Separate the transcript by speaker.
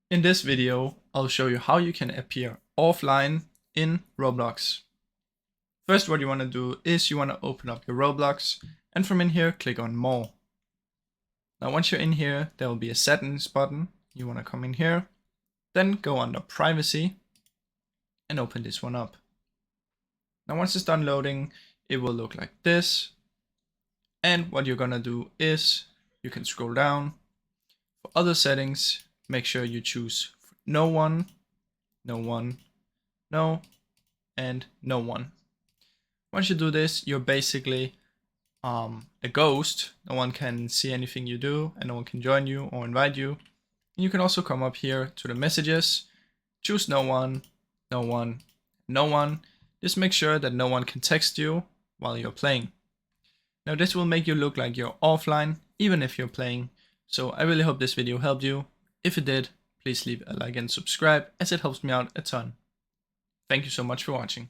Speaker 1: In this video, I'll show you how you can appear offline in Roblox. First, what you want to do is you want to open up your Roblox, and from in here, click on More. Now, once you're in here, there will be a settings button. You want to come in here, then go under Privacy and open this one up. Now, once it's done loading, it will look like this. And what you're going to do is you can scroll down. For other settings, make sure you choose no one, no one, no, and no one. Once you do this, you're basically a ghost. No one can see anything you do, and no one can join you or invite you. And you can also come up here to the messages, choose no one, no one, no one. Just make sure that no one can text you while you're playing. Now this will make you look like you're offline, even if you're playing. So I really hope this video helped you. If it did, please leave a like and subscribe, as it helps me out a ton. Thank you so much for watching.